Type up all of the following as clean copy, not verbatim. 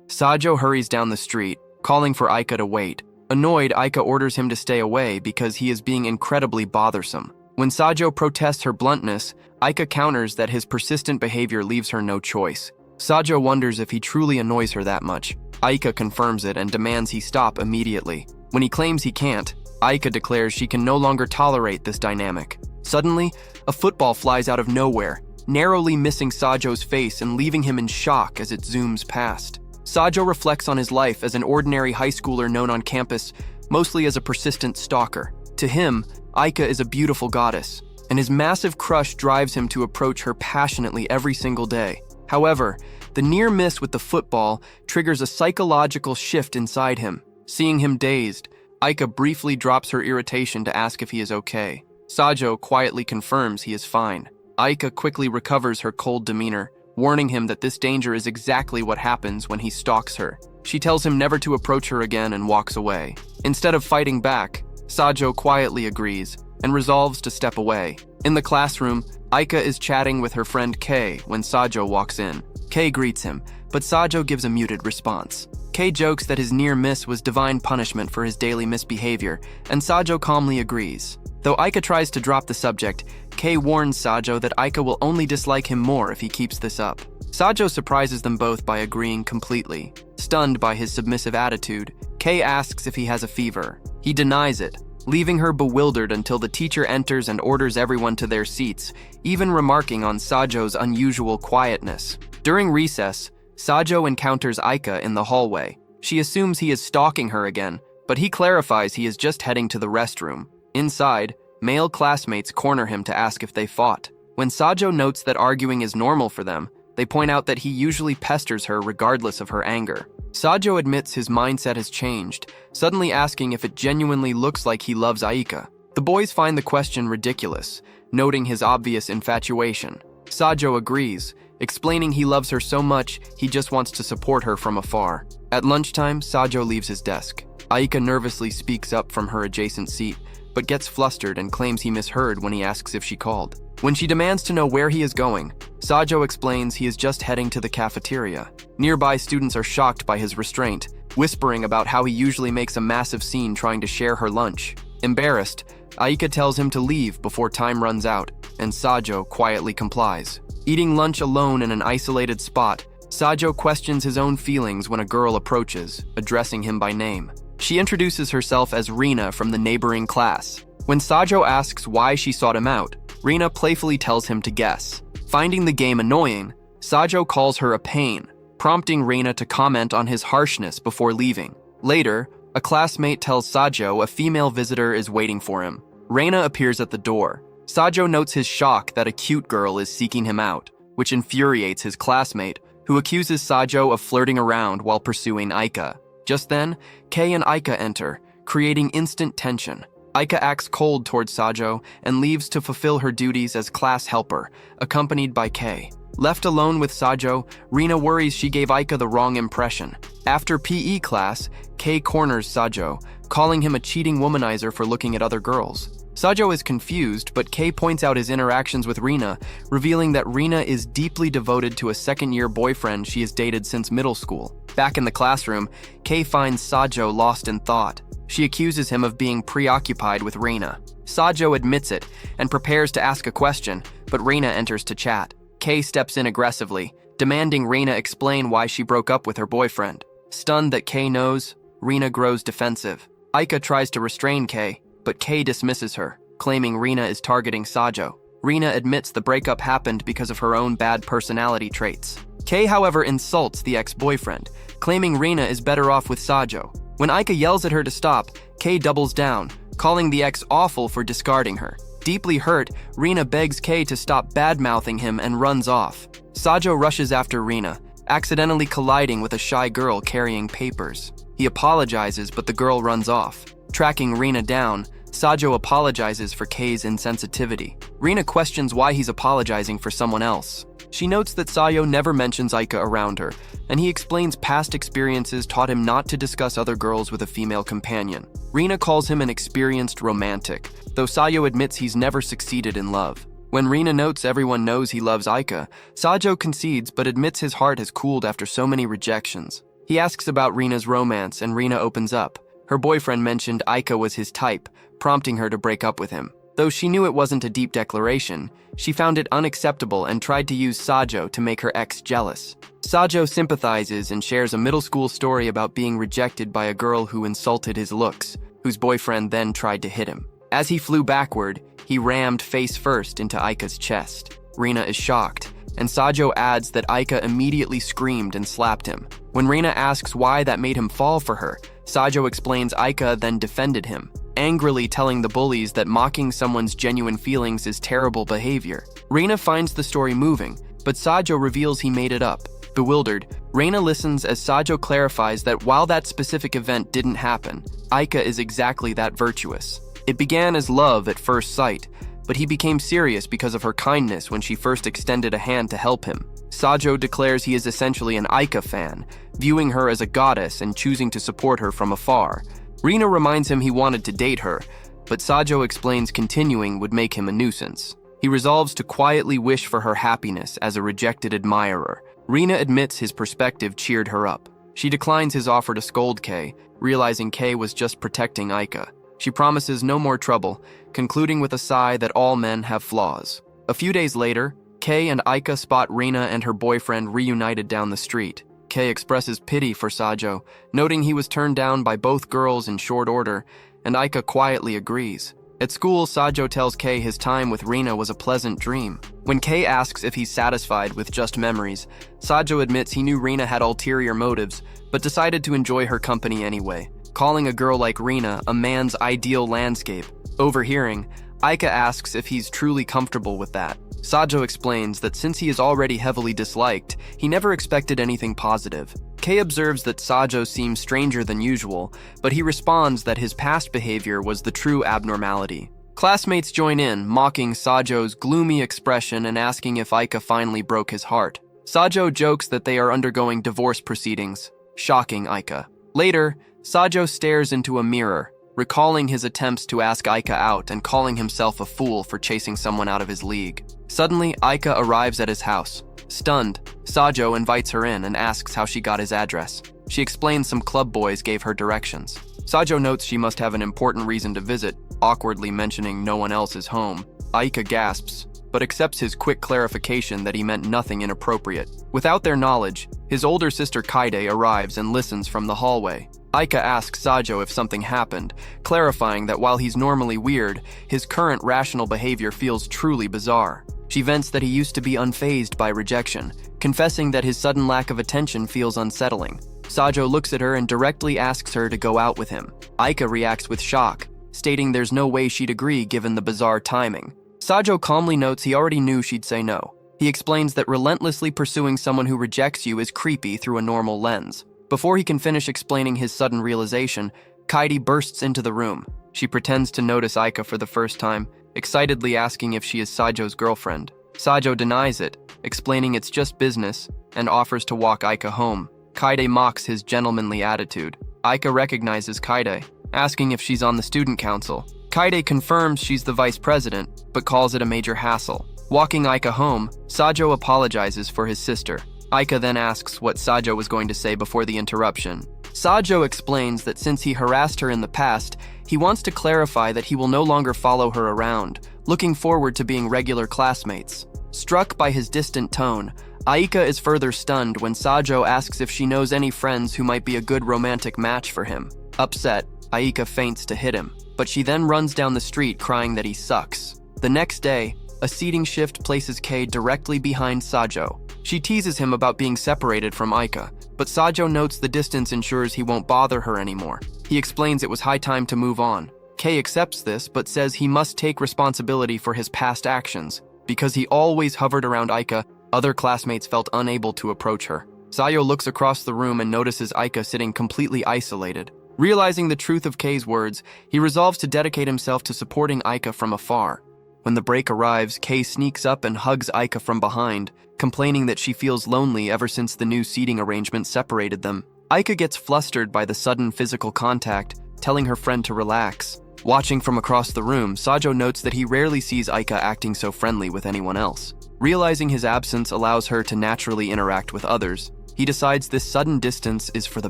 Sajo hurries down the street, calling for Aika to wait. Annoyed, Aika orders him to stay away because he is being incredibly bothersome. When Sajo protests her bluntness, Aika counters that his persistent behavior leaves her no choice. Sajo wonders if he truly annoys her that much. Aika confirms it and demands he stop immediately. When he claims he can't, Aika declares she can no longer tolerate this dynamic. Suddenly, a football flies out of nowhere, narrowly missing Sajo's face and leaving him in shock as it zooms past. Sajo reflects on his life as an ordinary high schooler known on campus mostly as a persistent stalker. To him, Aika is a beautiful goddess, and his massive crush drives him to approach her passionately every single day. However, the near miss with the football triggers a psychological shift inside him. Seeing him dazed, Aika briefly drops her irritation to ask if he is okay. Sajo quietly confirms he is fine. Aika quickly recovers her cold demeanor, warning him that this danger is exactly what happens when he stalks her. She tells him never to approach her again and walks away. Instead of fighting back, Sajo quietly agrees and resolves to step away. In the classroom, Aika is chatting with her friend Kei when Sajo walks in. Kei greets him, but Sajo gives a muted response. Kei jokes that his near miss was divine punishment for his daily misbehavior, and Sajo calmly agrees. Though Aika tries to drop the subject, Kei warns Sajo that Aika will only dislike him more if he keeps this up. Sajo surprises them both by agreeing completely. Stunned by his submissive attitude, Kei asks if he has a fever. He denies it, leaving her bewildered until the teacher enters and orders everyone to their seats, even remarking on Sajo's unusual quietness. During recess, Sajo encounters Aika in the hallway. She assumes he is stalking her again, but he clarifies he is just heading to the restroom. Inside, male classmates corner him to ask if they fought. When Sajo notes that arguing is normal for them, they point out that he usually pesters her regardless of her anger. Sajo admits his mindset has changed, suddenly asking if it genuinely looks like he loves Aika. The boys find the question ridiculous, noting his obvious infatuation. Sajo agrees, explaining he loves her so much he just wants to support her from afar. At lunchtime, Sajo leaves his desk. Aika nervously speaks up from her adjacent seat, but gets flustered and claims he misheard when he asks if she called. When she demands to know where he is going, Sajo explains he is just heading to the cafeteria. Nearby students are shocked by his restraint, whispering about how he usually makes a massive scene trying to share her lunch. Embarrassed, Aika tells him to leave before time runs out, and Sajo quietly complies. Eating lunch alone in an isolated spot, Sajo questions his own feelings when a girl approaches, addressing him by name. She introduces herself as Rina from the neighboring class. When Sajo asks why she sought him out, Rina playfully tells him to guess. Finding the game annoying, Sajo calls her a pain, prompting Rina to comment on his harshness before leaving. Later, a classmate tells Sajo a female visitor is waiting for him. Rina appears at the door. Sajo notes his shock that a cute girl is seeking him out, which infuriates his classmate, who accuses Sajo of flirting around while pursuing Aika. Just then, Kei and Aika enter, creating instant tension. Aika acts cold towards Sajo and leaves to fulfill her duties as class helper, accompanied by Kei. Left alone with Sajo, Rina worries she gave Aika the wrong impression. After PE class, Kei corners Sajo, calling him a cheating womanizer for looking at other girls. Sajo is confused, but Kei points out his interactions with Rina, revealing that Rina is deeply devoted to a second-year boyfriend she has dated since middle school. Back in the classroom, Kei finds Sajo lost in thought. She accuses him of being preoccupied with Rina. Sajo admits it and prepares to ask a question, but Rina enters to chat. Kei steps in aggressively, demanding Rina explain why she broke up with her boyfriend. Stunned that Kei knows, Rina grows defensive. Aika tries to restrain Kei, but Kei dismisses her, claiming Rina is targeting Sajo. Rina admits the breakup happened because of her own bad personality traits. Kei, however, insults the ex-boyfriend, claiming Rina is better off with Sajo. When Aika yells at her to stop, Kei doubles down, calling the ex awful for discarding her. Deeply hurt, Rina begs Kei to stop bad-mouthing him and runs off. Sajo rushes after Rina, accidentally colliding with a shy girl carrying papers. He apologizes, but the girl runs off. Tracking Rina down, Sajo apologizes for Kei's insensitivity. Rina questions why he's apologizing for someone else. She notes that Sayo never mentions Aika around her, and he explains past experiences taught him not to discuss other girls with a female companion. Rina calls him an experienced romantic, though Sayo admits he's never succeeded in love. When Rina notes everyone knows he loves Aika, Sajo concedes but admits his heart has cooled after so many rejections. He asks about Rina's romance, and Rina opens up. Her boyfriend mentioned Aika was his type, prompting her to break up with him. Though she knew it wasn't a deep declaration, she found it unacceptable and tried to use Sajo to make her ex jealous. Sajo sympathizes and shares a middle school story about being rejected by a girl who insulted his looks, whose boyfriend then tried to hit him. As he flew backward, he rammed face first into Aika's chest. Rina is shocked, and Sajo adds that Aika immediately screamed and slapped him. When Rina asks why that made him fall for her, Sajo explains Aika then defended him, angrily telling the bullies that mocking someone's genuine feelings is terrible behavior. Rina finds the story moving, but Sajo reveals he made it up. Bewildered, Rina listens as Sajo clarifies that while that specific event didn't happen, Aika is exactly that virtuous. It began as love at first sight, but he became serious because of her kindness when she first extended a hand to help him. Sajo declares he is essentially an Aika fan, viewing her as a goddess and choosing to support her from afar. Rina reminds him he wanted to date her, but Sajo explains continuing would make him a nuisance. He resolves to quietly wish for her happiness as a rejected admirer. Rina admits his perspective cheered her up. She declines his offer to scold Kei, realizing Kei was just protecting Aika. She promises no more trouble, concluding with a sigh that all men have flaws. A few days later, Kei and Aika spot Rina and her boyfriend reunited down the street. Kei expresses pity for Sajo, noting he was turned down by both girls in short order, and Aika quietly agrees. At school, Sajo tells Kei his time with Rina was a pleasant dream. When Kei asks if he's satisfied with just memories, Sajo admits he knew Rina had ulterior motives, but decided to enjoy her company anyway, calling a girl like Rina a man's ideal landscape. Overhearing, Aika asks if he's truly comfortable with that. Sajo explains that since he is already heavily disliked, he never expected anything positive. Kei observes that Sajo seems stranger than usual, but he responds that his past behavior was the true abnormality. Classmates join in, mocking Sajo's gloomy expression and asking if Aika finally broke his heart. Sajo jokes that they are undergoing divorce proceedings, shocking Aika. Later, Sajo stares into a mirror, recalling his attempts to ask Aika out and calling himself a fool for chasing someone out of his league. Suddenly, Aika arrives at his house. Stunned, Sajo invites her in and asks how she got his address. She explains some club boys gave her directions. Sajo notes she must have an important reason to visit, awkwardly mentioning no one else is home. Aika gasps, but accepts his quick clarification that he meant nothing inappropriate. Without their knowledge, his older sister Kaide arrives and listens from the hallway. Aika asks Sajo if something happened, clarifying that while he's normally weird, his current rational behavior feels truly bizarre. She vents that he used to be unfazed by rejection, confessing that his sudden lack of attention feels unsettling. Sajo looks at her and directly asks her to go out with him. Aika reacts with shock, stating there's no way she'd agree given the bizarre timing. Sajo calmly notes he already knew she'd say no. He explains that relentlessly pursuing someone who rejects you is creepy through a normal lens. Before he can finish explaining his sudden realization, Kaidi bursts into the room. She pretends to notice Aika for the first time, excitedly asking if she is Sajo's girlfriend. Sajo denies it, explaining it's just business, and offers to walk Aika home. Kaide mocks his gentlemanly attitude. Aika recognizes Kaide, asking if she's on the student council. Kaide confirms she's the vice president, but calls it a major hassle. Walking Aika home, Sajo apologizes for his sister. Aika then asks what Sajo was going to say before the interruption. Sajo explains that since he harassed her in the past, he wants to clarify that he will no longer follow her around, looking forward to being regular classmates. Struck by his distant tone, Aika is further stunned when Sajo asks if she knows any friends who might be a good romantic match for him. Upset, Aika feints to hit him, but she then runs down the street crying that he sucks. The next day, a seating shift places Kei directly behind Sajo. She teases him about being separated from Aika, but Sajo notes the distance ensures he won't bother her anymore. He explains it was high time to move on. Kei accepts this, but says he must take responsibility for his past actions. Because he always hovered around Aika, other classmates felt unable to approach her. Sayo looks across the room and notices Aika sitting completely isolated. Realizing the truth of Kei's words, he resolves to dedicate himself to supporting Aika from afar. When the break arrives, Kei sneaks up and hugs Aika from behind, complaining that she feels lonely ever since the new seating arrangement separated them. Aika gets flustered by the sudden physical contact, telling her friend to relax. Watching from across the room, Sajo notes that he rarely sees Aika acting so friendly with anyone else. Realizing his absence allows her to naturally interact with others, He decides this sudden distance is for the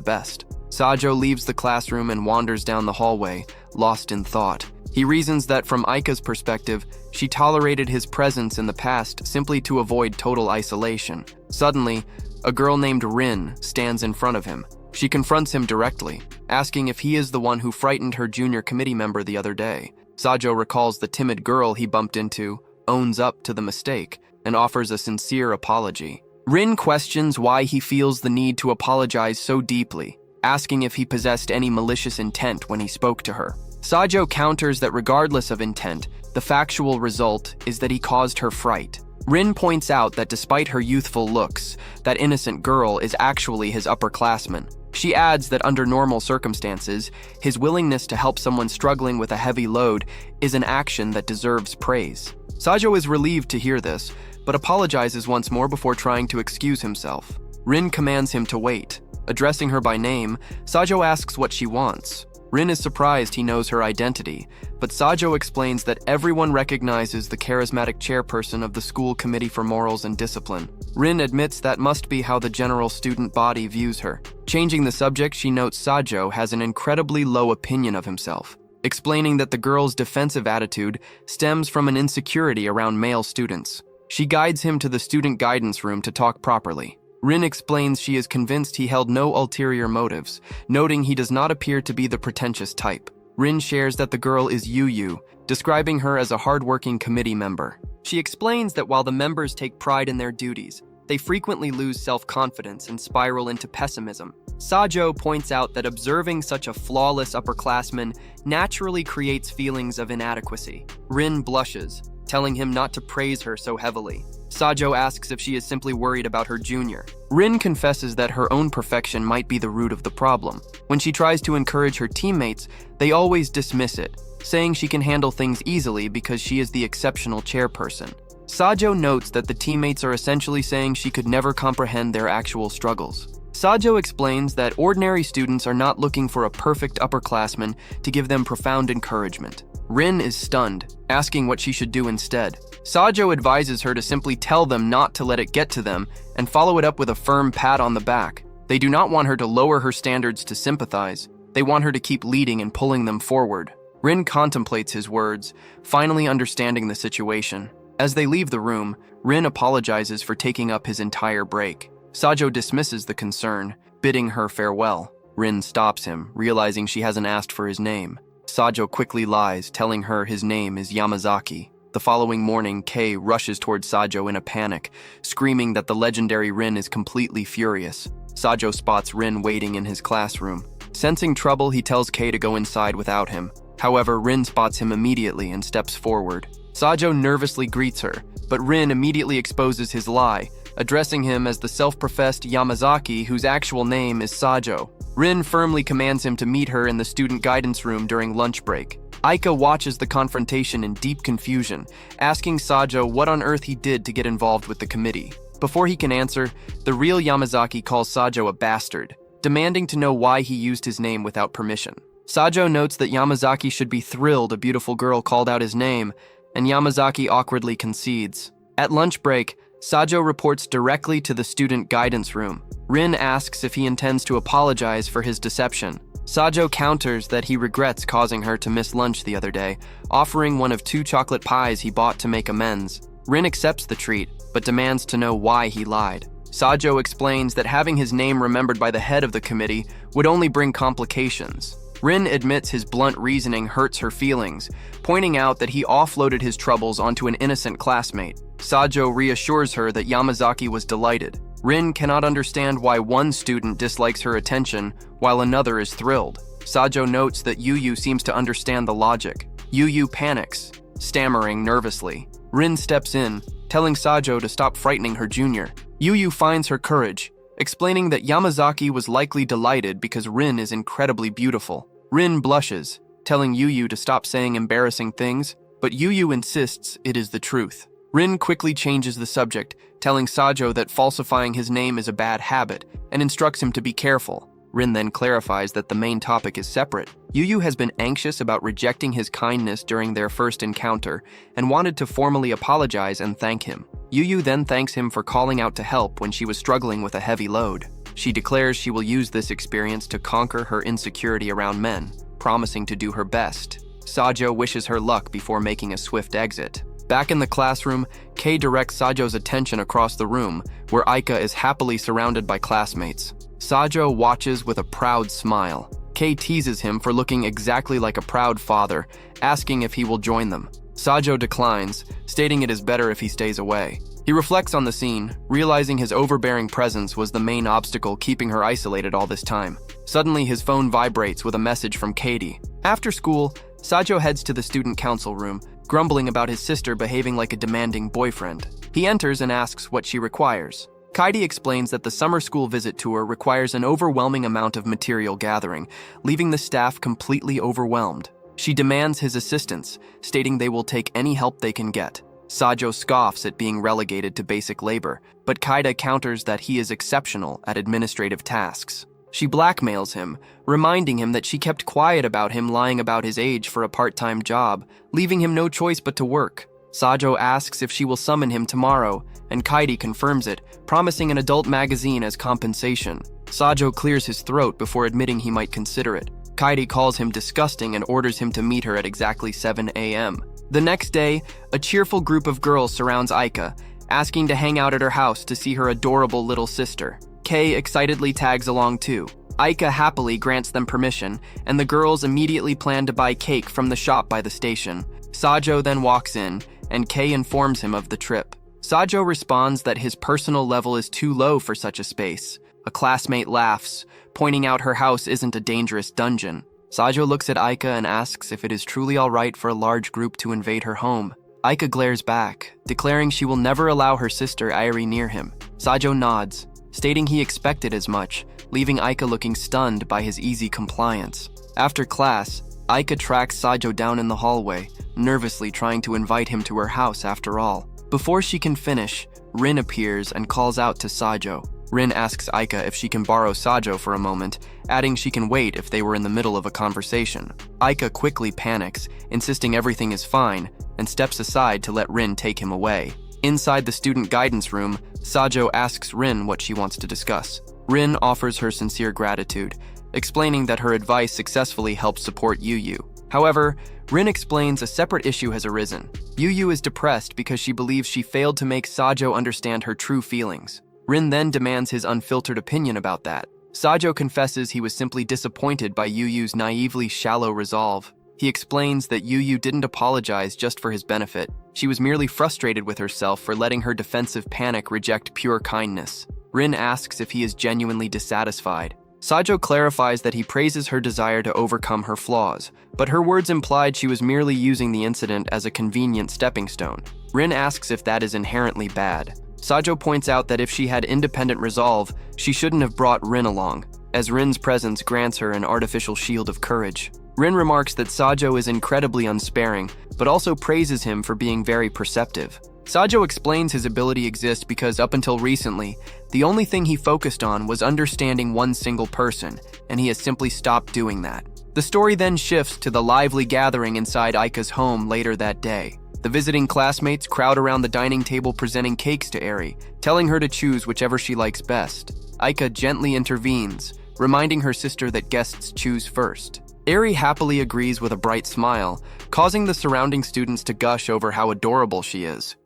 best. Sajo leaves the classroom and wanders down the hallway, lost in thought. He reasons that from Aika's perspective, she tolerated his presence in the past simply to avoid total isolation. Suddenly, a girl named Rin stands in front of him. She confronts him directly, asking if he is the one who frightened her junior committee member the other day. Sajo recalls the timid girl he bumped into, owns up to the mistake, and offers a sincere apology. Rin questions why he feels the need to apologize so deeply, asking if he possessed any malicious intent when he spoke to her. Sajo counters that regardless of intent, the factual result is that he caused her fright. Rin points out that despite her youthful looks, that innocent girl is actually his upperclassman. She adds that under normal circumstances, his willingness to help someone struggling with a heavy load is an action that deserves praise. Sajo is relieved to hear this, but apologizes once more before trying to excuse himself. Rin commands him to wait. Addressing her by name, Sajo asks what she wants. Rin is surprised he knows her identity, but Sajo explains that everyone recognizes the charismatic chairperson of the school committee for morals and discipline. Rin admits that must be how the general student body views her. Changing the subject, she notes Sajo has an incredibly low opinion of himself, explaining that the girl's defensive attitude stems from an insecurity around male students. She guides him to the student guidance room to talk properly. Rin explains she is convinced he held no ulterior motives, noting he does not appear to be the pretentious type. Rin shares that the girl is Yu, describing her as a hardworking committee member. She explains that while the members take pride in their duties, they frequently lose self-confidence and spiral into pessimism. Sajo points out that observing such a flawless upperclassman naturally creates feelings of inadequacy. Rin blushes, telling him not to praise her so heavily. Sajo asks if she is simply worried about her junior. Rin confesses that her own perfection might be the root of the problem. When she tries to encourage her teammates, they always dismiss it, saying she can handle things easily because she is the exceptional chairperson. Sajo notes that the teammates are essentially saying she could never comprehend their actual struggles. Sajo explains that ordinary students are not looking for a perfect upperclassman to give them profound encouragement. Rin is stunned, asking what she should do instead. Sajo advises her to simply tell them not to let it get to them and follow it up with a firm pat on the back. They do not want her to lower her standards to sympathize. They want her to keep leading and pulling them forward. Rin contemplates his words, finally understanding the situation. As they leave the room, Rin apologizes for taking up his entire break. Sajo dismisses the concern, bidding her farewell. Rin stops him, realizing she hasn't asked for his name. Sajo quickly lies, telling her his name is Yamazaki. The following morning, Kei rushes towards Sajo in a panic, screaming that the legendary Rin is completely furious. Sajo spots Rin waiting in his classroom. Sensing trouble, he tells Kei to go inside without him. However, Rin spots him immediately and steps forward. Sajo nervously greets her, but Rin immediately exposes his lie, addressing him as the self-professed Yamazaki whose actual name is Sajo. Rin firmly commands him to meet her in the student guidance room during lunch break. Aika watches the confrontation in deep confusion, asking Sajo what on earth he did to get involved with the committee. Before he can answer, the real Yamazaki calls Sajo a bastard, demanding to know why he used his name without permission. Sajo notes that Yamazaki should be thrilled a beautiful girl called out his name, and Yamazaki awkwardly concedes. At lunch break, Sajo reports directly to the student guidance room. Rin asks if he intends to apologize for his deception. Sajo counters that he regrets causing her to miss lunch the other day, offering one of 2 chocolate pies he bought to make amends. Rin accepts the treat, but demands to know why he lied. Sajo explains that having his name remembered by the head of the committee would only bring complications. Rin admits his blunt reasoning hurts her feelings, pointing out that he offloaded his troubles onto an innocent classmate. Sajo reassures her that Yamazaki was delighted. Rin cannot understand why one student dislikes her attention while another is thrilled. Sajo notes that Yu seems to understand the logic. Yu panics, stammering nervously. Rin steps in, telling Sajo to stop frightening her junior. Yu finds her courage, explaining that Yamazaki was likely delighted because Rin is incredibly beautiful. Rin blushes, telling Yu to stop saying embarrassing things, but Yu insists it is the truth. Rin quickly changes the subject, telling Sajo that falsifying his name is a bad habit, and instructs him to be careful. Rin then clarifies that the main topic is separate. Yu has been anxious about rejecting his kindness during their first encounter, and wanted to formally apologize and thank him. Yu then thanks him for calling out to help when she was struggling with a heavy load. She declares she will use this experience to conquer her insecurity around men, promising to do her best. Sajo wishes her luck before making a swift exit. Back in the classroom, Kei directs Sajo's attention across the room, where Aika is happily surrounded by classmates. Sajo watches with a proud smile. Kei teases him for looking exactly like a proud father, asking if he will join them. Sajo declines, stating it is better if he stays away. He reflects on the scene, realizing his overbearing presence was the main obstacle keeping her isolated all this time. Suddenly, his phone vibrates with a message from Katie. After school, Sajo heads to the student council room, grumbling about his sister behaving like a demanding boyfriend. He enters and asks what she requires. Kaidi explains that the summer school visit tour requires an overwhelming amount of material gathering, leaving the staff completely overwhelmed. She demands his assistance, stating they will take any help they can get. Sajo scoffs at being relegated to basic labor, but Kaida counters that he is exceptional at administrative tasks. She blackmails him, reminding him that she kept quiet about him lying about his age for a part-time job, leaving him no choice but to work. Sajo asks if she will summon him tomorrow, and Kaidi confirms it, promising an adult magazine as compensation. Sajo clears his throat before admitting he might consider it. Kaidi calls him disgusting and orders him to meet her at exactly 7 a.m. The next day, a cheerful group of girls surrounds Aika, asking to hang out at her house to see her adorable little sister. Kei excitedly tags along too. Aika happily grants them permission, and the girls immediately plan to buy cake from the shop by the station. Sajo then walks in, and Kei informs him of the trip. Sajo responds that his personal level is too low for such a space. A classmate laughs, pointing out her house isn't a dangerous dungeon. Sajo looks at Aika and asks if it is truly all right for a large group to invade her home. Aika glares back, declaring she will never allow her sister Airi near him. Sajo nods, stating he expected as much, leaving Aika looking stunned by his easy compliance. After class, Aika tracks Sajo down in the hallway, nervously trying to invite him to her house after all. Before she can finish, Rin appears and calls out to Sajo. Rin asks Aika if she can borrow Sajo for a moment, adding she can wait if they were in the middle of a conversation. Aika quickly panics, insisting everything is fine, and steps aside to let Rin take him away. Inside the student guidance room, Sajo asks Rin what she wants to discuss. Rin offers her sincere gratitude, explaining that her advice successfully helped support Yu. However, Rin explains a separate issue has arisen. Yu is depressed because she believes she failed to make Sajo understand her true feelings. Rin then demands his unfiltered opinion about that. Sajo confesses he was simply disappointed by Yu's naively shallow resolve. He explains that Yu didn't apologize just for his benefit. She was merely frustrated with herself for letting her defensive panic reject pure kindness. Rin asks if he is genuinely dissatisfied. Sajo clarifies that he praises her desire to overcome her flaws, but her words implied she was merely using the incident as a convenient stepping stone. Rin asks if that is inherently bad. Sajo points out that if she had independent resolve, she shouldn't have brought Rin along, as Rin's presence grants her an artificial shield of courage. Rin remarks that Sajo is incredibly unsparing, but also praises him for being very perceptive. Sajo explains his ability exists because up until recently, the only thing he focused on was understanding one single person, and he has simply stopped doing that. The story then shifts to the lively gathering inside Aika's home later that day. The visiting classmates crowd around the dining table presenting cakes to Eri, telling her to choose whichever she likes best. Aika gently intervenes, reminding her sister that guests choose first. Eri happily agrees with a bright smile, causing the surrounding students to gush over how adorable she is.